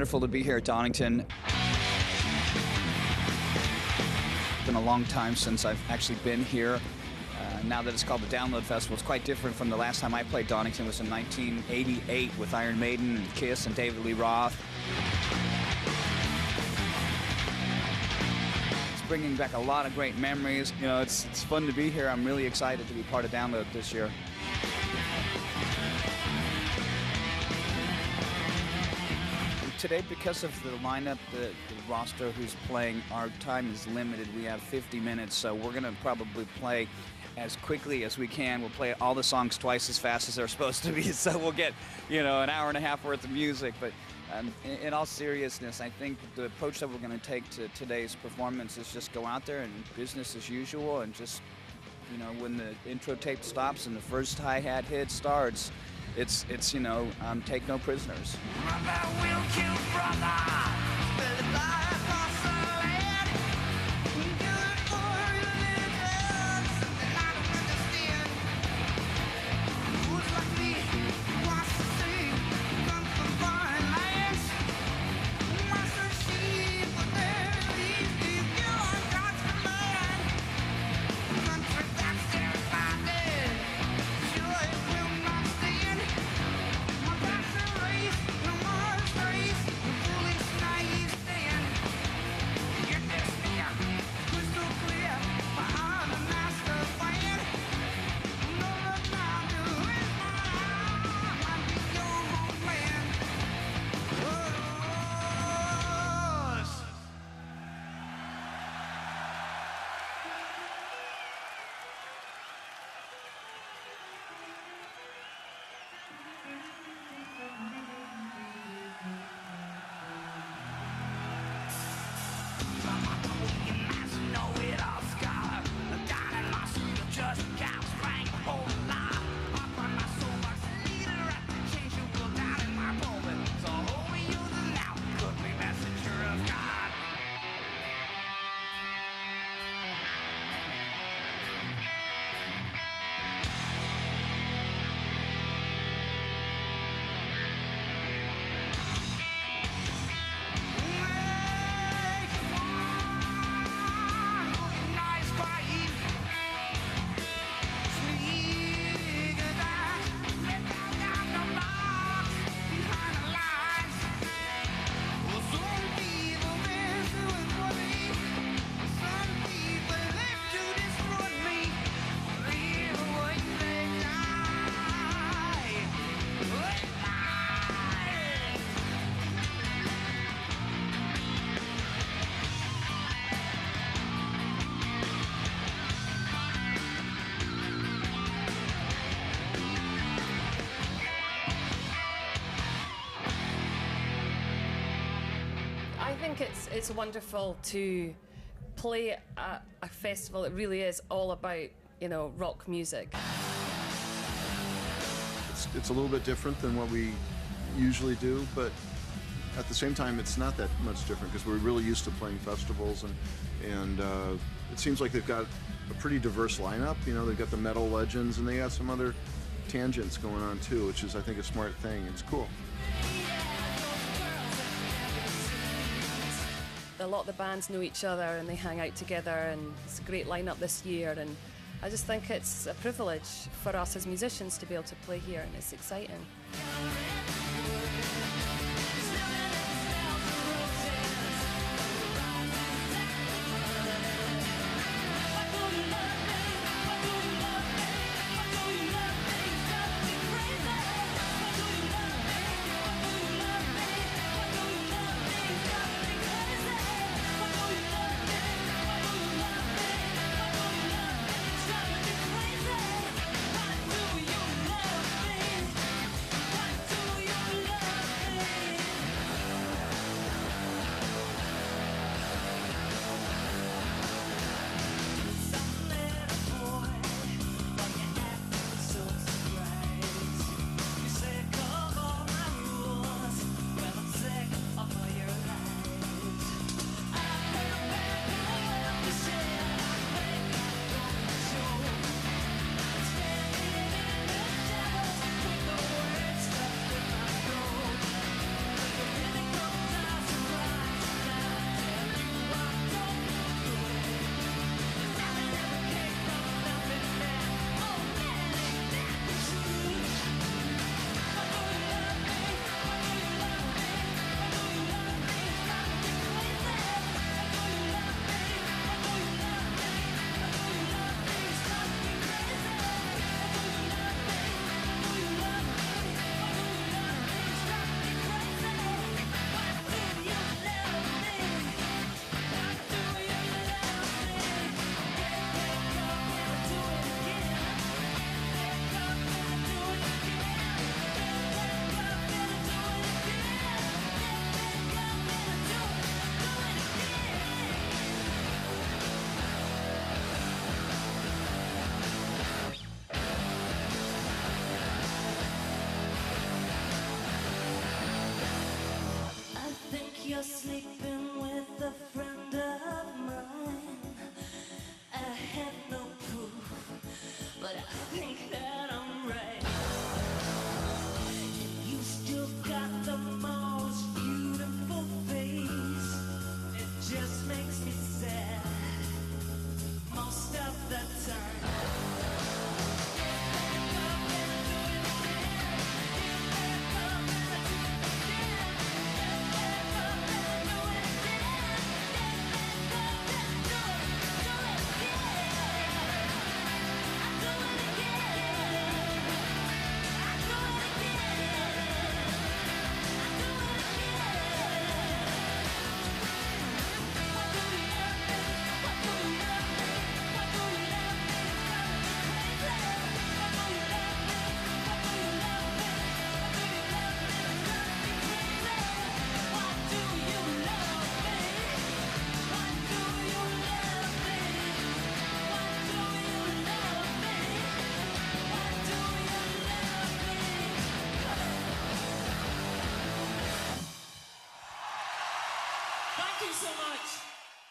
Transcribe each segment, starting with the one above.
Wonderful to be here at Donington. It's been a long time since I've actually been here. Now that it's called the Download Festival, it's quite different from the last time I played Donington. It was in 1988 with Iron Maiden and Kiss and David Lee Roth. It's bringing back a lot of great memories. You know, it's fun to be here. I'm really excited to be part of Download this year. Today, because of the lineup, the roster who's playing, our time is limited. We have 50 minutes, so we're going to probably play as quickly as we can. We'll play all the songs twice as fast as they're supposed to be, so we'll get, you know, an hour and a half worth of music. But in all seriousness, I think the approach that we're going to take to today's performance is just go out there and business as usual, and just, you know, when the intro tape stops and the first hi-hat hit starts, it's you know, take no prisoners. Brother will kill brother. Spill the blood across the land. Do it for religion. Something I don't understand. Who's like me wants to see come from foreign lands? Who wants to see what they leave you on God's command? Country that's terrified. Sure it will not stand. I think it's wonderful to play at a festival that really is all about, you know, rock music. It's a little bit different than what we usually do, but at the same time, it's not that much different because we're really used to playing festivals, and it seems like they've got a pretty diverse lineup. You know, they've got the metal legends, and they got some other tangents going on too, which is, I think, a smart thing. It's cool. A lot of the bands know each other and they hang out together, and it's a great lineup this year, and I just think it's a privilege for us as musicians to be able to play here, and it's exciting. Do you you're sleeping with a friend of mine. I have no proof, but I think that I'm right. You still got the most beautiful face. It just makes me sad most of the time.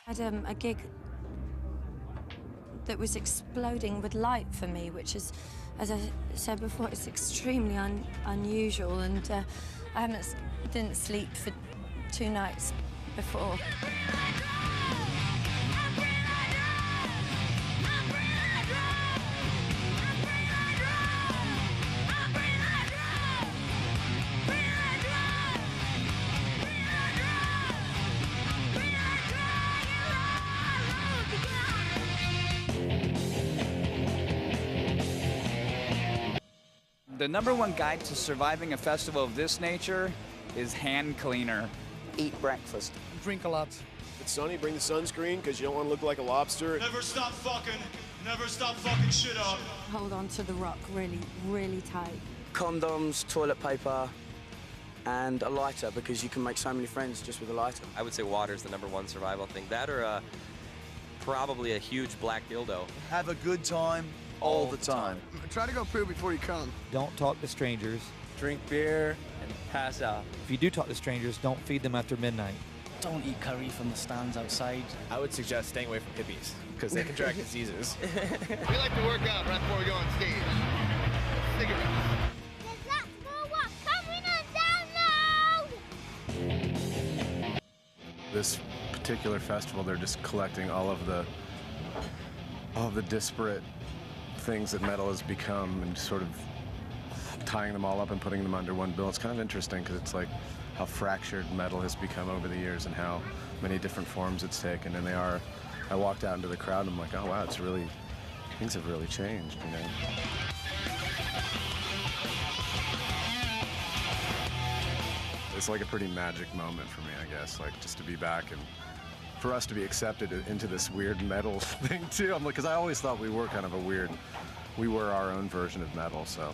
I had a gig that was exploding with light for me, which is, as I said before, it's extremely unusual, and didn't sleep for 2 nights before. The #1 guide to surviving a festival of this nature is hand cleaner. Eat breakfast. Drink a lot. It's sunny, bring the sunscreen because you don't want to look like a lobster. Never stop fucking. Never stop fucking shit up. Hold on to the rock really, really tight. Condoms, toilet paper, and a lighter, because you can make so many friends just with a lighter. I would say water is the #1 survival thing. That or probably a huge black dildo. Have a good time all the time. Try to go poo before you come. Don't talk to strangers. Drink beer and pass out. If you do talk to strangers, don't feed them after midnight. Don't eat curry from the stands outside. I would suggest staying away from hippies because they contract diseases. We like to work out right before we go on stage. Cigarettes. There's lots more work coming on download! This particular festival, they're just collecting all of the disparate things that metal has become and sort of tying them all up and putting them under one bill. It's kind of interesting because it's like how fractured metal has become over the years and how many different forms it's taken. And I walked out into the crowd and I'm like, oh wow, things have really changed, you know. It's like a pretty magic moment for me, I guess, like just to be back and for us to be accepted into this weird metal thing too. I'm like, because I always thought we were kind of we were our own version of metal, so.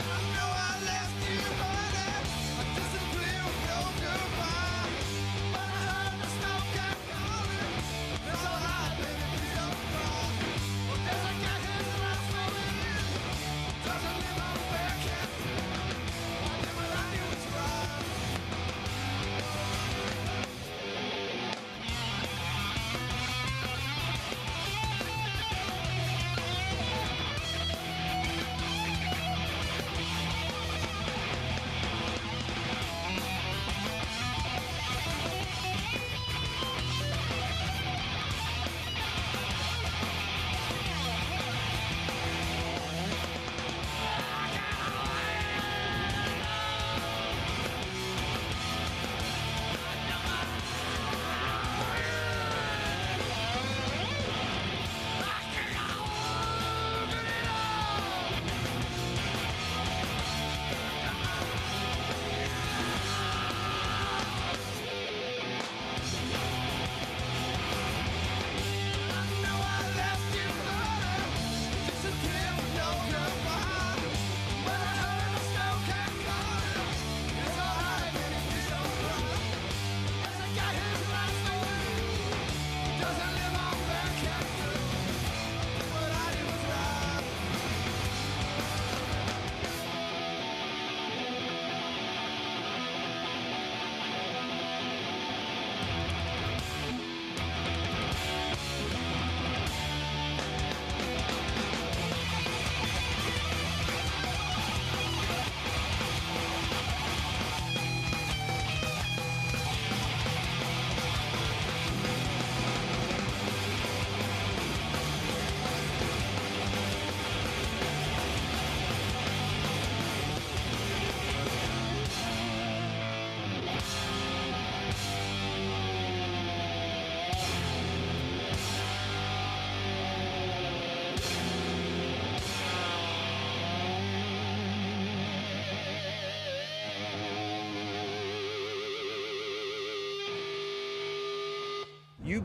I know I left you, honey. I disappeared with no goodbye.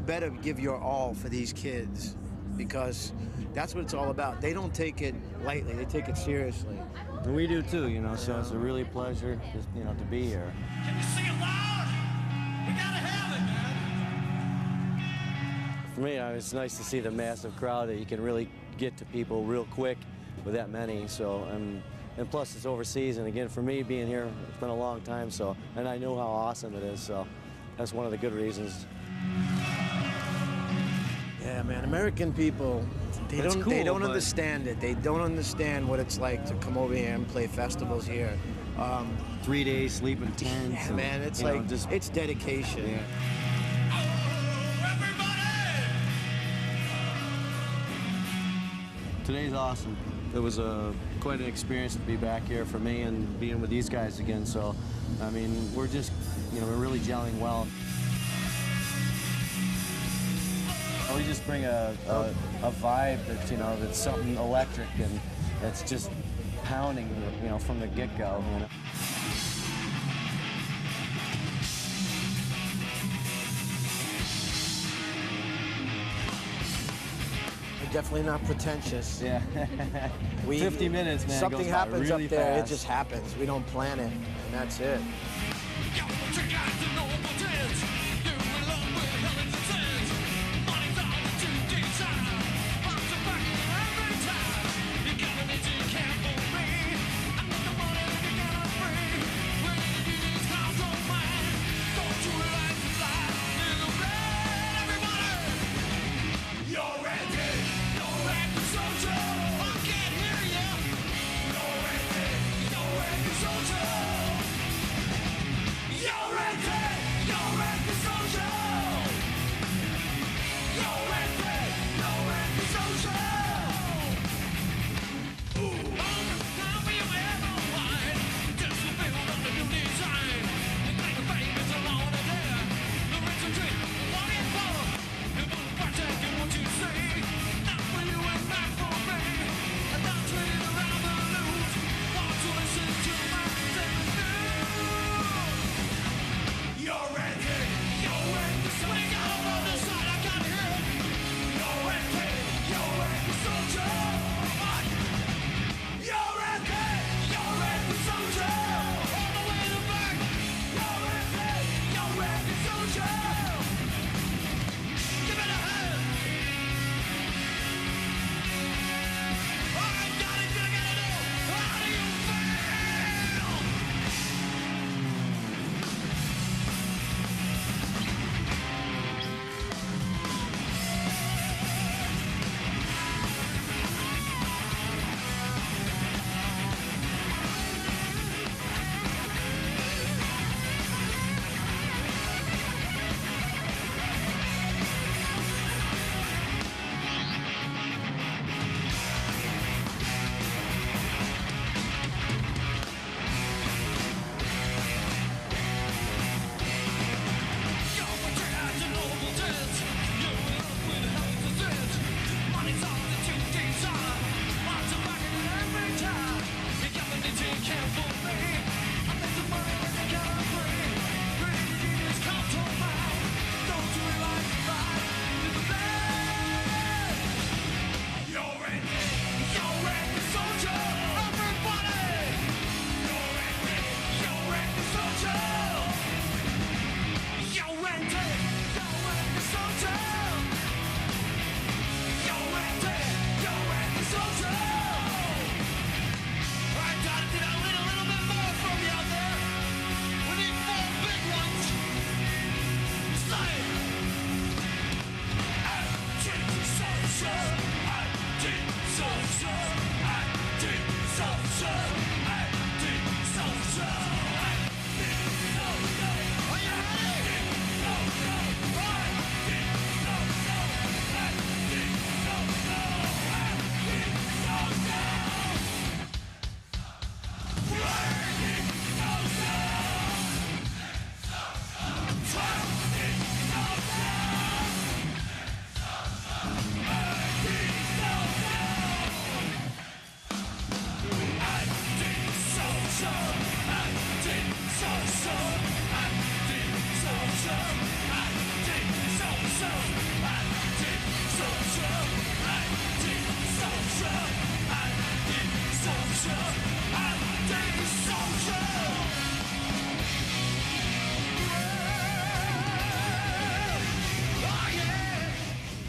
better give your all for these kids, because that's what it's all about. They don't take it lightly, they take it seriously. And we do too, you know, so it's a really pleasure just, you know, to be here. Can you sing it loud? We gotta have it, man. For me, it's nice to see the massive crowd that you can really get to people real quick with that many. So, and plus it's overseas, and again, for me being here, it's been a long time. So, and I know how awesome it is. So, that's one of the good reasons. Yeah, man, American people, they It's don't cool, but- understand it. They don't understand what it's like to come over here and play festivals here. 3 days, sleep in tents. Yeah, and, man, it's you know, like, just, it's dedication. yeah. Today's awesome. It was quite an experience to be back here for me and being with these guys again. So, I mean, we're just, you know, we're really gelling well. We just bring a vibe that's, you know, that's something electric and that's just pounding, you know, from the get-go, you know. We're definitely not pretentious. Yeah. 50 minutes, man. Something goes by happens really up there, fast. it just happens. We don't plan it, and that's it.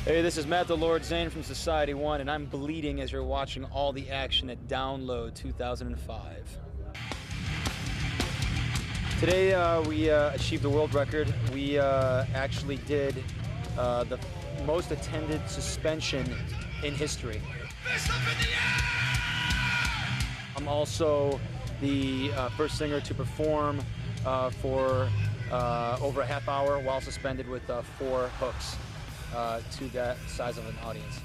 Hey, this is Matt the Lord Zane from Society 1, and I'm bleeding as you're watching all the action at Download 2005. Today we achieved the world record. We actually did the most attended suspension in history. I'm also the first singer to perform for over a half hour while suspended with 4 hooks to that size of an audience.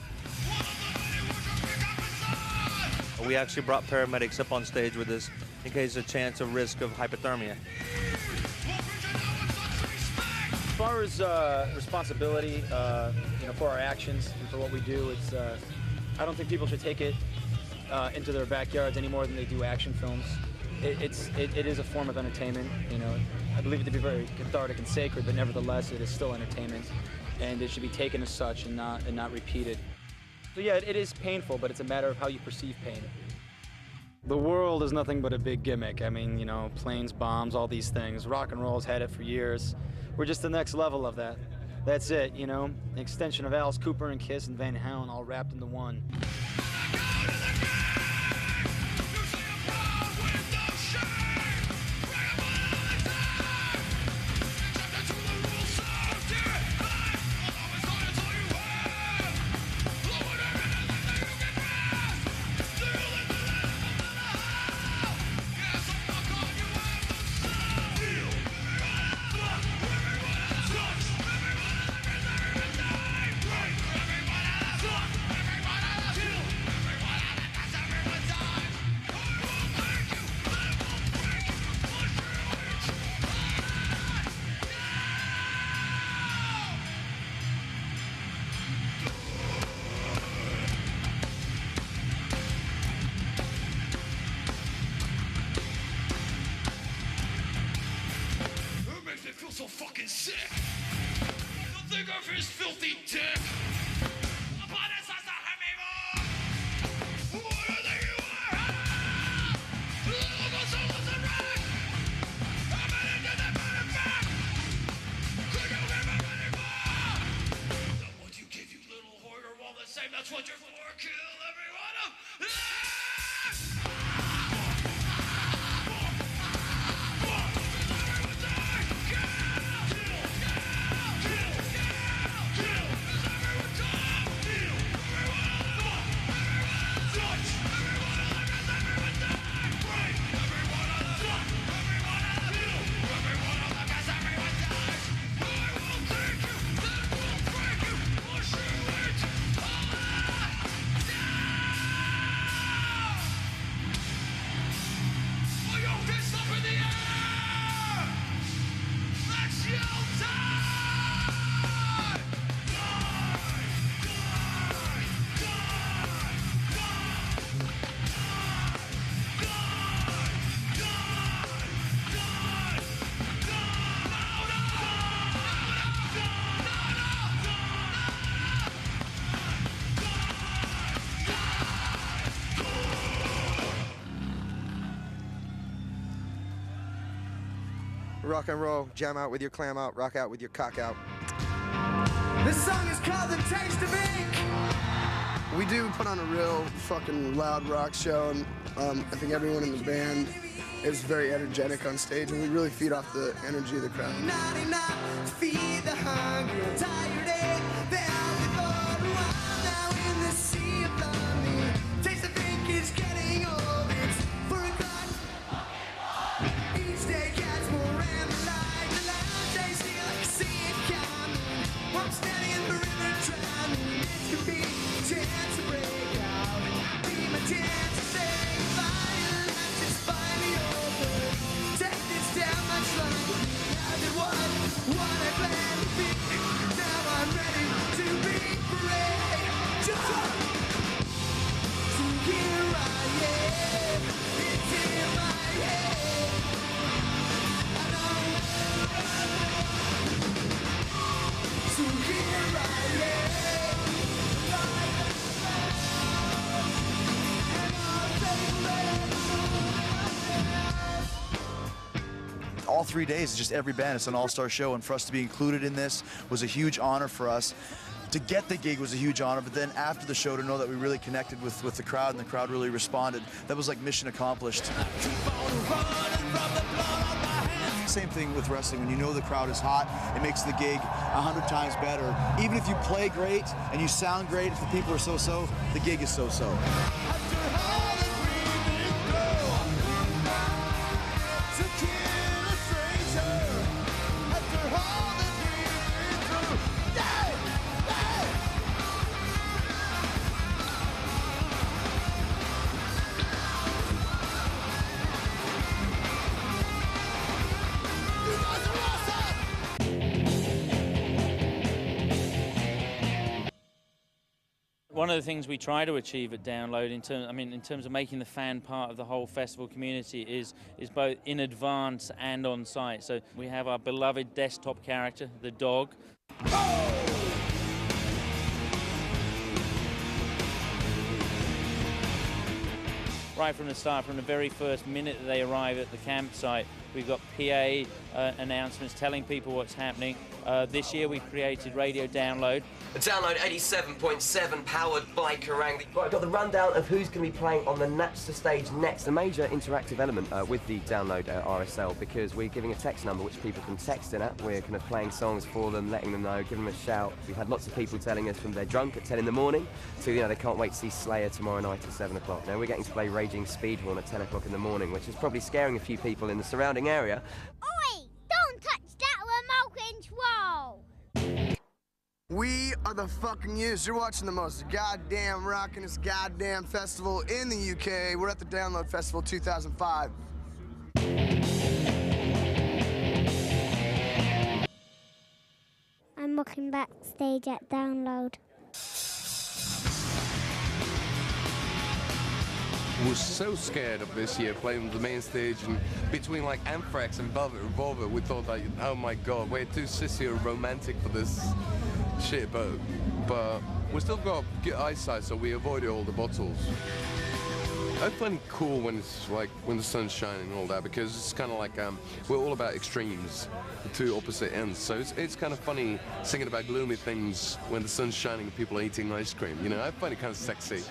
We actually brought paramedics up on stage with us in case of chance of risk of hypothermia. As far as responsibility, for our actions and for what we do, it's I don't think people should take it into their backyards any more than they do action films. It is a form of entertainment. I believe it to be very cathartic and sacred, but nevertheless, it is still entertainment, and it should be taken as such and not repeated. So yeah, it is painful, but it's a matter of how you perceive pain. The world is nothing but a big gimmick. I mean, planes, bombs, all these things. Rock and roll's had it for years. We're just the next level of that. That's it, an extension of Alice Cooper and Kiss and Van Halen all wrapped into one. So fucking sick. Don't think of his filthy dick. That's what you're for. Kill every one of them. Rock and roll, jam out with your clam out, rock out with your cock out. This song is called The Taste of Ink. We do put on a real fucking loud rock show, and I think everyone in the band is very energetic on stage, and we really feed off the energy of the crowd. Feed the hungry, tired egg. They're for a while now in the sea of love. Taste of ink is getting old. It's for a cut. Each day gets more and light. The loud days feel like see it coming. I'm standing in the river drowning. It could be a chance to break out. Be my chance to say goodbye. Let's just finally over. Take this down much longer. I did what I planned to be. Now I'm ready to be free. Just so here I am. It's in my head. I know. So here I am. All 3 days, just every band. It's an all-star show, and for us to be included in this was a huge honor for us. to get the gig was a huge honor, but then after the show to know that we really connected with the crowd and the crowd really responded, that was like mission accomplished. Same thing with wrestling. When you know the crowd is hot, it makes the gig 100 times better. Even if you play great and you sound great, if the people are so-so, the gig is so-so. One of the things we try to achieve at Download, in terms of making the fan part of the whole festival community, is both in advance and on site. So we have our beloved desktop character, the dog. Right from the start, from the very first minute that they arrive at the campsite, we've got PA announcements telling people what's happening. This year we've created Radio Download. Download 87.7 powered by Kerrang. Right, I've got the rundown of who's going to be playing on the Napster stage next. A major interactive element with the Download RSL, because we're giving a text number which people can text in at. We're kind of playing songs for them, letting them know, giving them a shout. We've had lots of people telling us from they're drunk at 10 in the morning to, they can't wait to see Slayer tomorrow night at 7 o'clock. Now we're getting to play Raging Speedhorn at 10 o'clock in the morning, which is probably scaring a few people in the surrounding area. Oi! Don't touch that remote control! We are the fucking youth. You're watching the most goddamn rockin'est goddamn festival in the UK. We're at the Download Festival 2005. I'm walking backstage at Download. Was so scared of this year playing the main stage, and between like Anthrax and Velvet Revolver, we thought like, oh my god, we're too sissy or romantic for this shit, but we still got good eyesight, so we avoided all the bottles. I find it cool when it's like when the sun's shining and all that, because it's kind of like we're all about extremes, the two opposite ends. So it's kind of funny singing about gloomy things when the sun's shining and people are eating ice cream. I find it kind of sexy.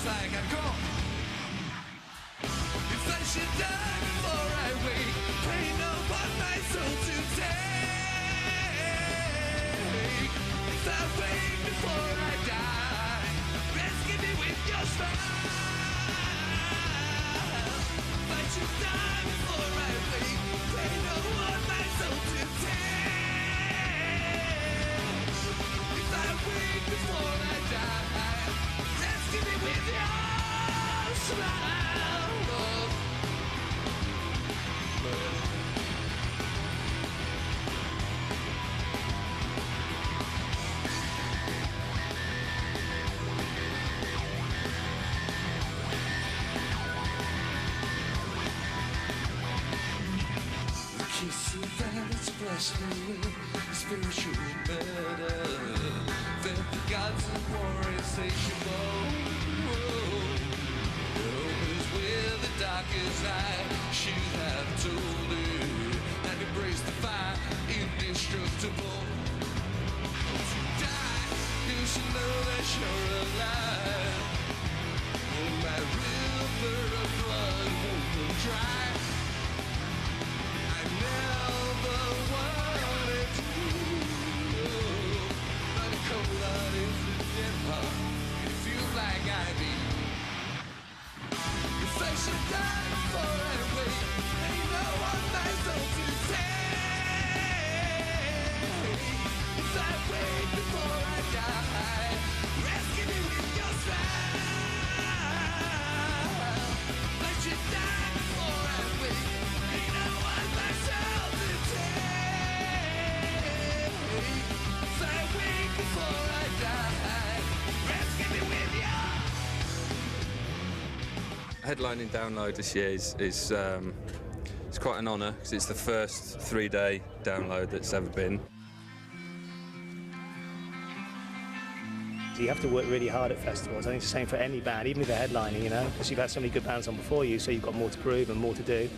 Like I'm gone. If I should die before I wake, pray no one my soul to take. If I wake before I die, rescue me with your smile. If I should die before I wake, pray no one my soul to take. If I wake before I die, rescue me with your smile. The kiss of that expression, spiritual murder. The gods of war insatiable. Where the darkest eye should have told her, and embrace the fire, indestructible. To die, you should know that you're alive. And my river of blood won't run dry. I never wanted to, but a cold heart is a dead heart. It feels like I've been. If I should die before I wake, ain't no one my soul to take. If I wake before I die, rescue me with your smile. If I should die before I wake, ain't no one my soul to take. If I wake before I die, rescue me with your Headlining Download this year is it's quite an honour because it's the first 3-day download that's ever been. You have to work really hard at festivals. I think it's the same for any band, even if they're headlining, you know, because you've had so many good bands on before you, so you've got more to prove and more to do.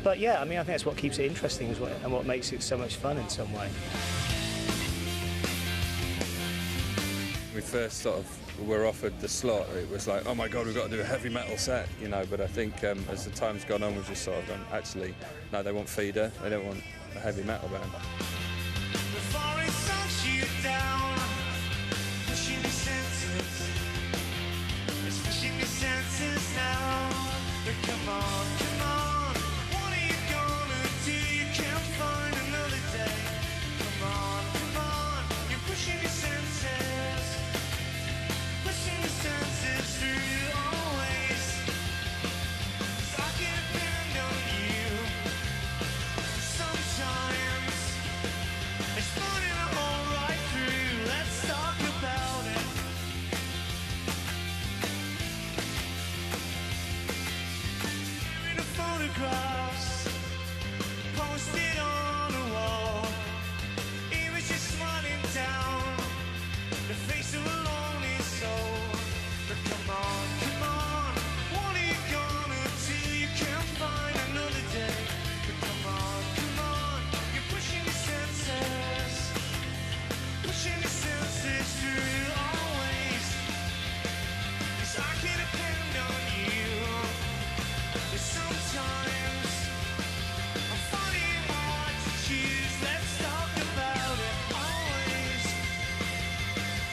But yeah, I mean, I think that's what keeps it interesting and what makes it so much fun in some way. We first sort of were offered the slot, it was like, oh my God, we've got to do a heavy metal set, you know, but I think as the time's gone on, we've just sort of gone, actually, no, they want feeder, they don't want a heavy metal band. Before it sucks you down, pushing your senses, it's pushing your senses now. But come on, what are you gonna do? You can't find another day. Come on, you're pushing your senses, pushing your senses through always. 'Cause I can depend on you. Sometimes it's running all right through. Let's talk about it. In the photographs posted on the wall, it was just smiling down the face of a lonely soul. But come on, what are you gonna do? You can't find another day. But come on, you're pushing your senses, pushing your senses through always. 'Cause I can depend on you. But sometimes I find it hard to choose. Let's talk about it always.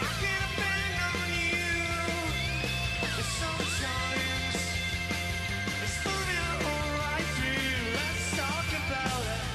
I can depend on you. But sometimes it's running all right through. Let's talk about it.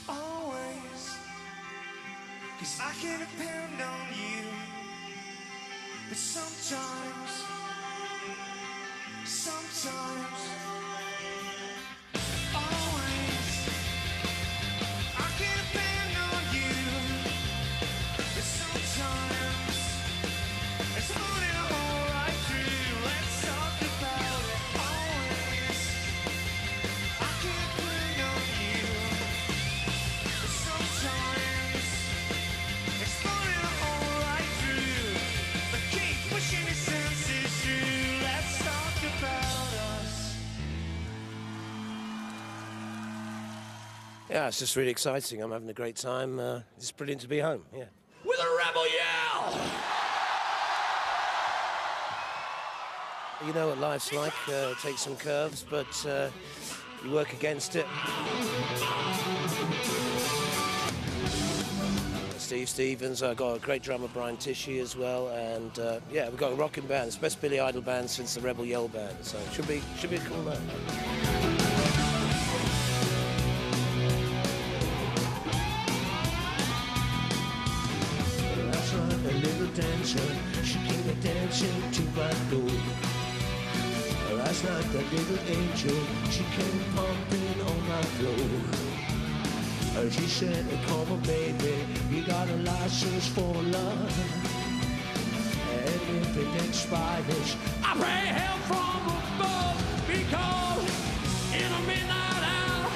Always, 'cause I can depend on you. But sometimes, always, I can depend on you. But sometimes, it's running all right through. Let's talk about it always. I can depend on you. But sometimes it's running all right through. But keep pushing your senses through. Let's talk about us. Yeah, it's just really exciting. I'm having a great time. It's brilliant to be home, yeah. With a rebel yell. You know what life's like. It takes some curves, but you work against it. Steve Stevens, I've got a great drummer, Brian Tishy, as well, and yeah, we've got a rocking band. It's the best Billy Idol band since the Rebel Yell band, so it should be a cool night. Last night a little dancer, she came a dancing to my door. Last night that little angel, she came pumping on my floor. She said, come on baby, you got a license for love. And if it inspires, I pray hell from above. Because in a midnight hour,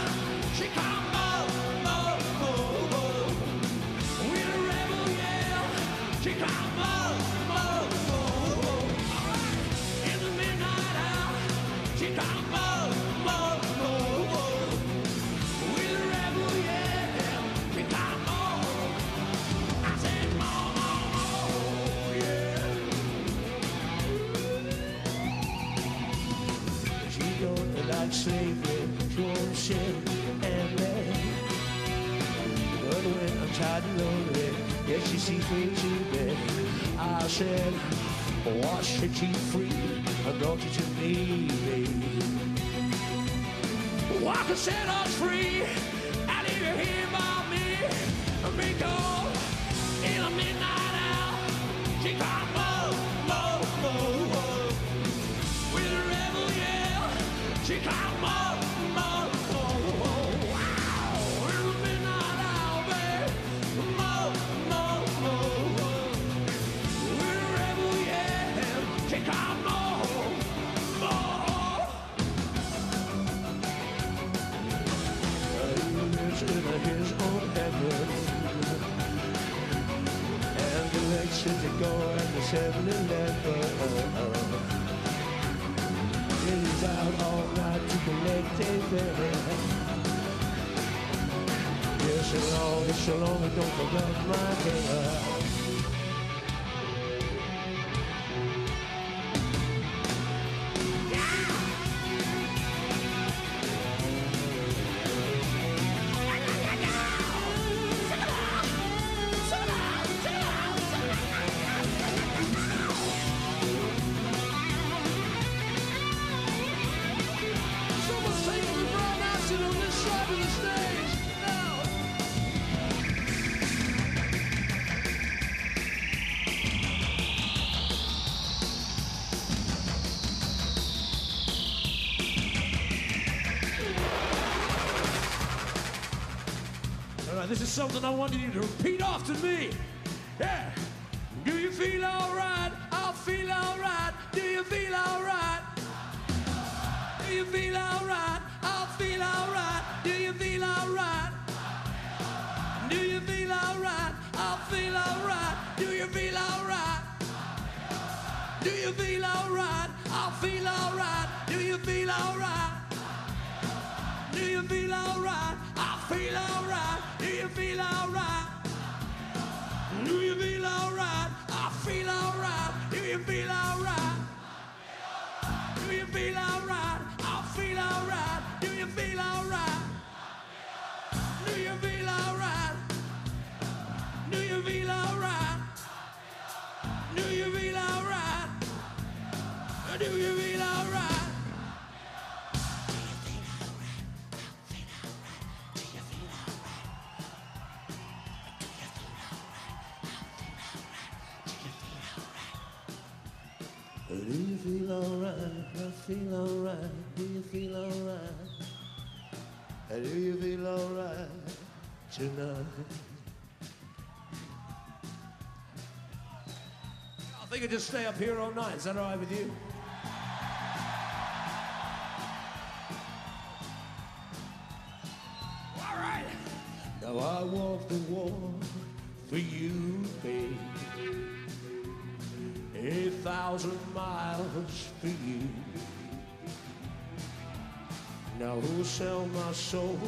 she come with a rebel yell. She come in the midnight hour, she come with a rebel yell. She come I said, yeah. She don't like slavery, she won't sin and beg. But when I'm tired and lonely, yeah, she sees me to bed. I said, wash your teeth free, I brought you to me, baby. Walk and set us free. And if you hear about me, because in a midnight hour, she can't move, move, move, move. With a rebel yell, she can't move, move, move, move. Wow, in a midnight hour, babe, move, move, move, move. With a rebel yell, she can't move, move. He lives in his own heaven. And the elections that go at the 7-Eleven. He's out all night to collect his rent. Yes, so long, and don't forget my hair. Someone's taking me right now, sit on this side of the stage. Now. All right, this is something I wanted you to repeat after me. Yeah. Do you feel all right? I'll feel all right. Do you feel all right? Do you feel all right? I'll feel all right. Do you feel all right? Do you feel all right? I'll feel all right. Do you feel all right? Do you feel all right? I'll feel all right. Do you feel all right? Do you feel all right? I'll feel all right. Do you feel all right? Do you feel all right? I feel all right. Do you feel all right? Do you feel all right? I feel all right. Do you feel all right? Do you feel all right? Do you feel all right? Do you feel all right? Do you feel all right? Do you feel alright? I feel alright. Do you feel alright? Do you feel alright tonight? I think I just stay up here all night. Is that alright with you? Alright. Now I walk the walk for you, babe. 1,000 miles for you. Now who'll sell my soul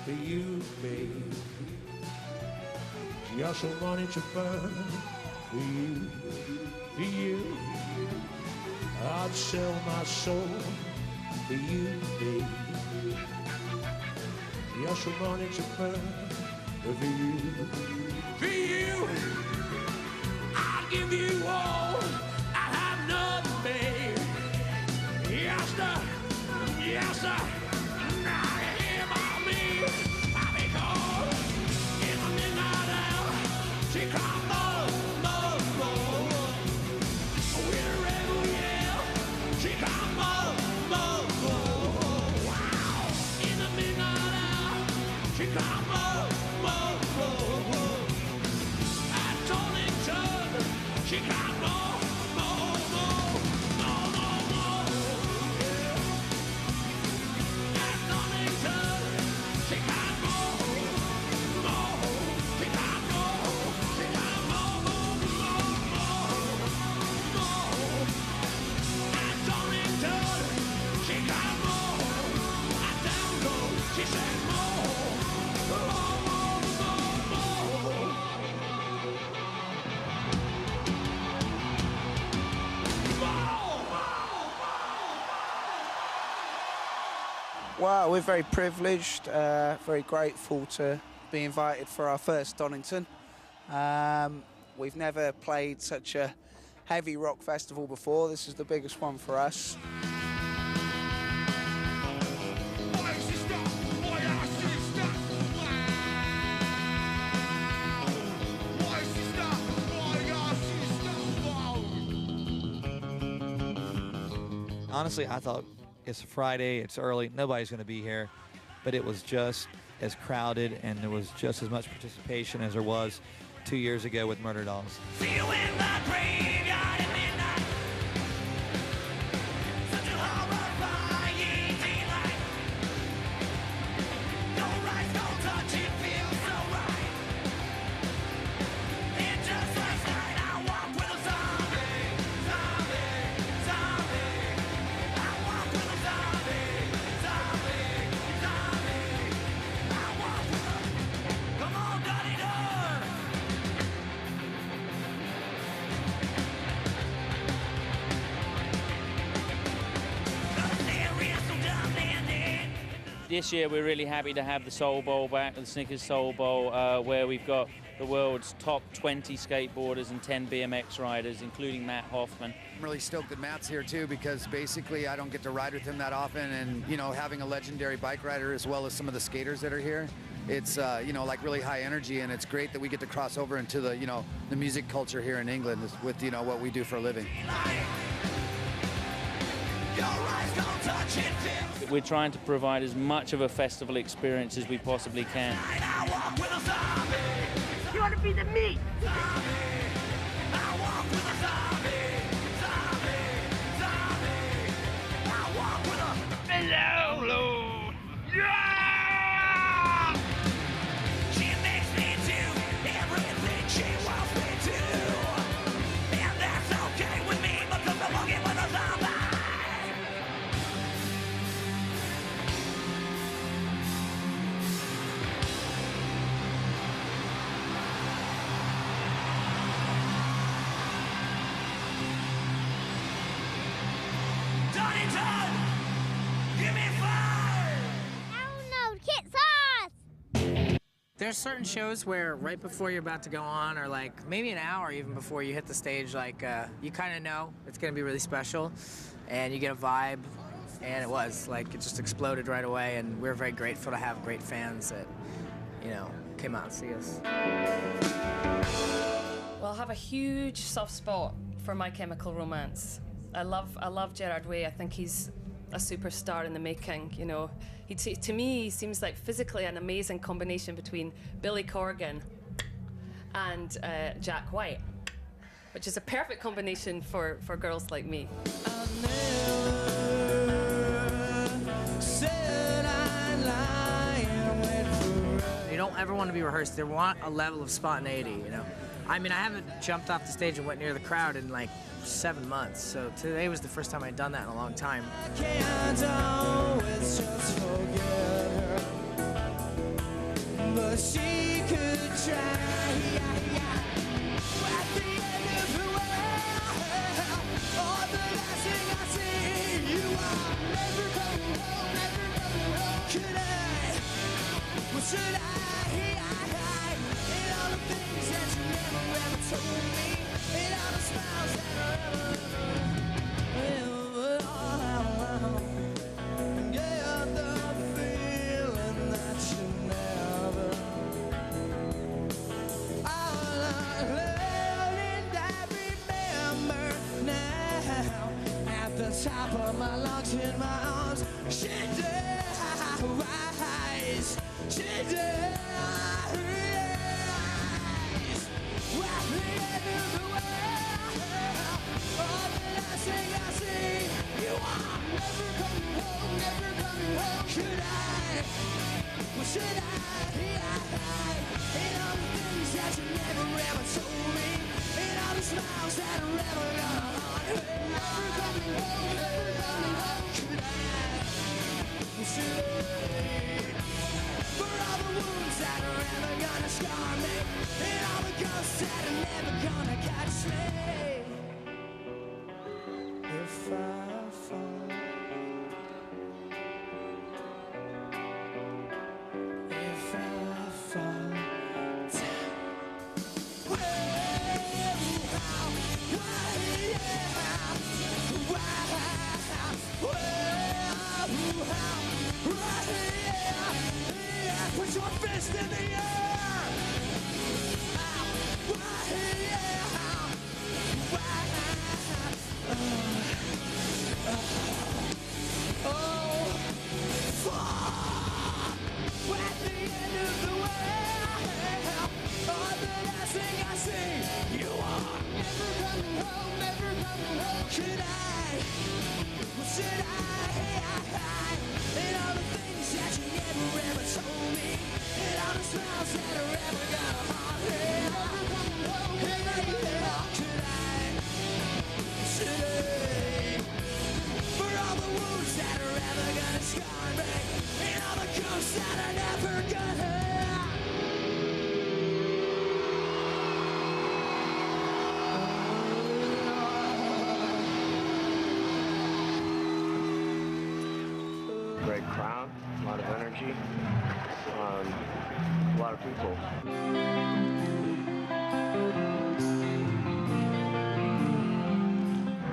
for you, babe? Got some money to burn for you, for you. I'd sell my soul for you, babe. Got some money to burn for you, for you. I'll give you all, I have nothing, babe. Yes, sir, yes, sir. Now you hear about me, because in the midnight hour, she cried, more, more, more. With a rebel yell, she cried, more, more, more. Wow, in the midnight hour, she cried, more, more, more. At Donington, she got more, more, more, more, more, more. Yeah. At Donnington, she got more, more. She got more, she got more, more, more, more. At Donnington, she got more. At Download, she said more, more, more, more, more. Wow, we're very privileged, very grateful to be invited for our first Donington. We've never played such a heavy rock festival before. This is the biggest one for us. Always honestly, I thought it's a Friday, it's early, nobody's going to be here. But it was just as crowded, and there was just as much participation as there was 2 years ago with Murder Dolls. This year we're really happy to have the Soul Bowl back, the Snickers Soul Bowl, where we've got the world's top 20 skateboarders and 10 BMX riders, including Matt Hoffman. I'm really stoked that Matt's here too, because basically I don't get to ride with him that often, and you know, having a legendary bike rider as well as some of the skaters that are here, it's you know, like really high energy, and it's great that we get to cross over into the, you know, the music culture here in England with, you know, what we do for a living. We're trying to provide as much of a festival experience as we possibly can. You want to be the meat? Hello! Yeah! She makes me do everything she wants me to. And that's okay with me, because I'm walking with a zombie. Donington! Give me fire! There's certain shows where right before you're about to go on, or like maybe an hour even before you hit the stage, like you kind of know it's gonna be really special, and you get a vibe, and it was like it just exploded right away, and we're very grateful to have great fans that, you know, came out and see us. Well, I have a huge soft spot for My Chemical Romance. I love Gerard Way. I think he's a superstar in the making. You know, to me, he seems like physically an amazing combination between Billy Corgan and Jack White, which is a perfect combination for girls like me. You don't ever want to be rehearsed. They want a level of spontaneity, you know. I mean, I haven't jumped off the stage and went near the crowd in like 7 months, so today was the first time I'd done that in a long time. But she could try. At the end of the world, all the last thing I see, you are never coming home, never coming home. Could I? What should I? In all the things that you never ever told me, in all the smiles that I ever get the feeling that you never. All I learned, I remember now. At the top of my lungs, in my arms, she dies. She dies. At the end of the world, all the last thing I see, you are never coming home, never coming home. Should I? Well, should I? In all the things that you never ever told me, in all the smiles that are ever gonna haunt me. Never coming home, never coming home. Should I? Well, should I? For all the wounds that are ever gonna scar me, and all the ghosts that are never gonna catch me. If I fall, if I fall down, put your fist in the air. Wow. Great crowd, a lot of energy, a lot of people.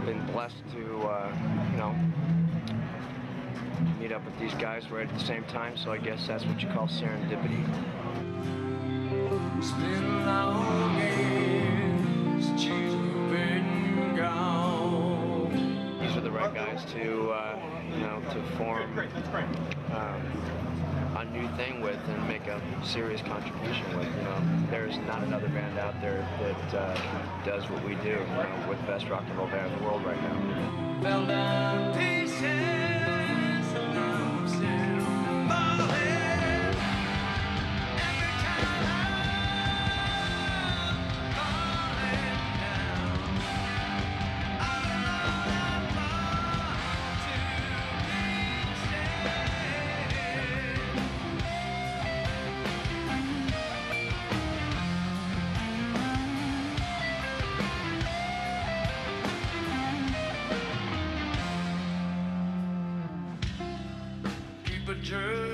Been blessed to, you know, meet up with these guys right at the same time, so I guess that's what you call serendipity. It's been long years since you've been gone. These are the right guys to, you know, to form a new thing with and make a serious contribution with. You know, there's not another band out there that does what we do. You know, with the best rock and roll band in the world right now. Fell down pieces, and I'm still falling. Every time I'm falling down, I know I'm born to be saved. Keep a journey.